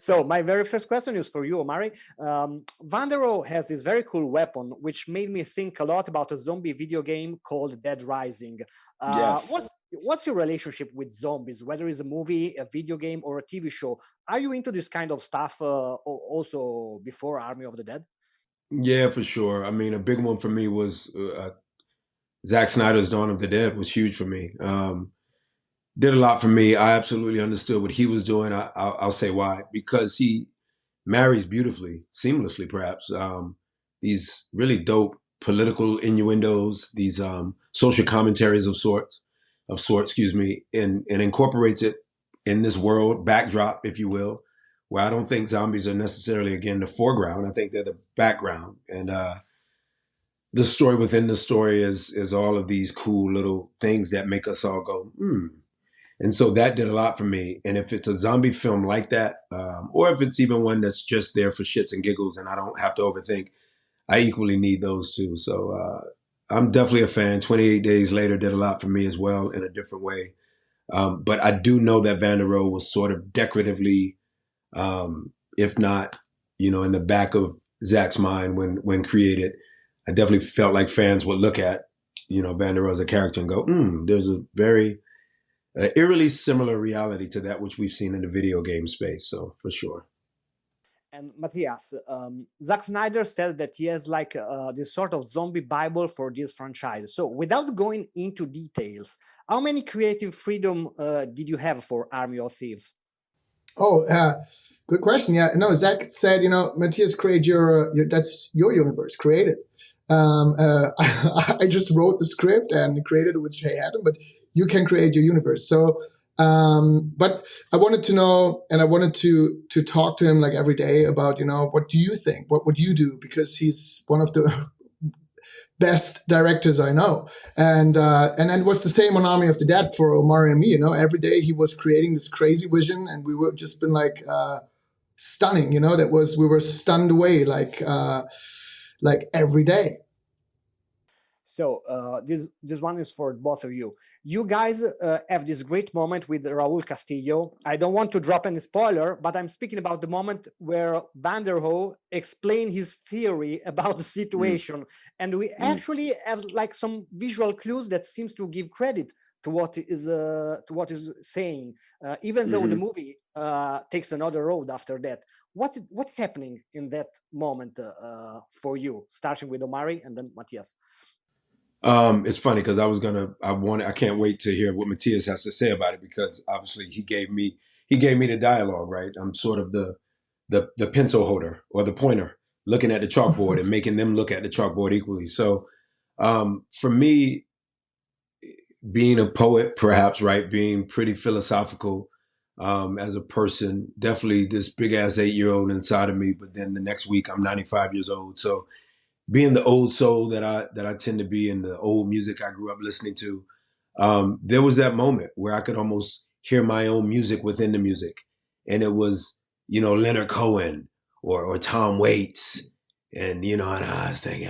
So my very first question is for you, Omari. Van der Rohe has this very cool weapon, which made me think a lot about a zombie video game called Dead Rising. Yes. What's your relationship with zombies, whether it's a movie, a video game, or a TV show? Are you into this kind of stuff also before Army of the Dead? Yeah, for sure. I mean, a big one for me was Zack Snyder's Dawn of the Dead was huge for me. Did a lot for me. I absolutely understood what he was doing. I'll say why. Because he marries beautifully, seamlessly perhaps, these really dope political innuendos, these social commentaries of sorts, excuse me, and incorporates it in this world backdrop, if you will, where I don't think zombies are necessarily, again, the foreground. I think they're the background. And the story within the story is all of these cool little things that make us all go, hmm. And so that did a lot for me. And if it's a zombie film like that, or if it's even one that's just there for shits and giggles and I don't have to overthink, I equally need those too. So I'm definitely a fan. 28 Days Later did a lot for me as well in a different way. But I do know that Van der Rohe was sort of decoratively, if not, in the back of Zach's mind when created. I definitely felt like fans would look at, Van der Rohe as a character and go, there's a very eerily similar reality to that which we've seen in the video game space. So for sure. And Matthias, Zack Snyder said that he has like this sort of zombie Bible for this franchise. So without going into details, how many creative freedom did you have for Army of Thieves? Oh, good question. Yeah, no, Zack said, Matthias, create that's your universe, create it. I just wrote the script and created it with Jay Adam, but you can create your universe. So, but I wanted to know, and I wanted to talk to him like every day about, what do you think? What would you do? Because he's one of the best directors I know. And then it was the same on Army of the Dead for Omari and me, every day he was creating this crazy vision and we were just been like, stunning, we were stunned away like every day. So this one is for both of you. You guys have this great moment with Raul Castillo. I don't want to drop any spoiler, but I'm speaking about the moment where Van der Rohe explained his theory about the situation. And we actually have like some visual clues that seems to give credit to what is saying, even though the movie takes another road after that. What's happening in that moment for you, starting with Omari and then Matthias? It's funny because I can't wait to hear what Matthias has to say about it because obviously he gave me the dialogue, right? I'm sort of the pencil holder or the pointer looking at the chalkboard and making them look at the chalkboard equally. So for me, being a poet, perhaps, right, being pretty philosophical as a person, definitely this big ass 8-year-old inside of me, but then the next week I'm 95 years old. So being the old soul that I tend to be and the old music I grew up listening to, there was that moment where I could almost hear my own music within the music. And it was, Leonard Cohen or Tom Waits and, and I was thinking,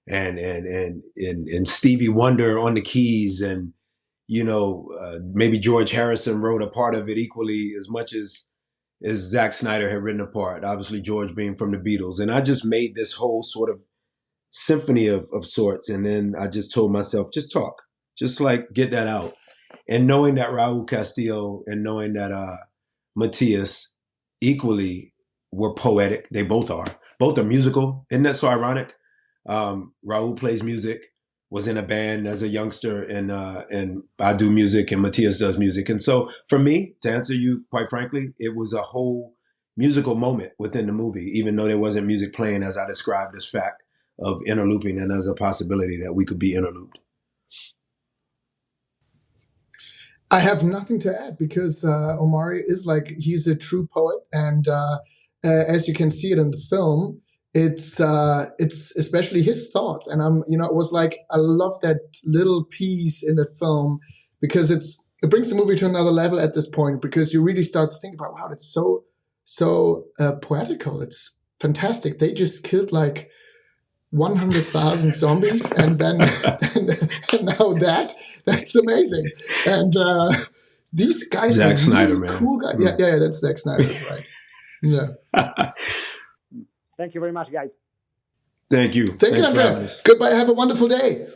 and Stevie Wonder on the keys and, maybe George Harrison wrote a part of it equally as much as Zack Snyder had written a part, obviously George being from the Beatles. And I just made this whole sort of symphony of sorts. And then I just told myself, just talk, just like get that out. And knowing that Raul Castillo and knowing that Matthias equally were poetic, they both are musical. Isn't that so ironic? Raul plays music, was in a band as a youngster, and I do music and Matthias does music. And so for me, to answer you, quite frankly, it was a whole musical moment within the movie, even though there wasn't music playing as I described this fact of interlooping and as a possibility that we could be interlooped. I have nothing to add because Omari is he's a true poet. And as you can see it in the film, it's especially his thoughts. And it was like, I love that little piece in the film because it brings the movie to another level at this point, because you really start to think about, wow, that's so poetical. It's fantastic. They just killed 100,000 zombies and then and now that's amazing. And these guys Zack are Snyder, really man. cool guys. Yeah, that's Zack Snyder. That's right. Yeah. Thank you very much, guys. Thank you. Thank you, Thanks for having Andrea. us. Goodbye. Have a wonderful day.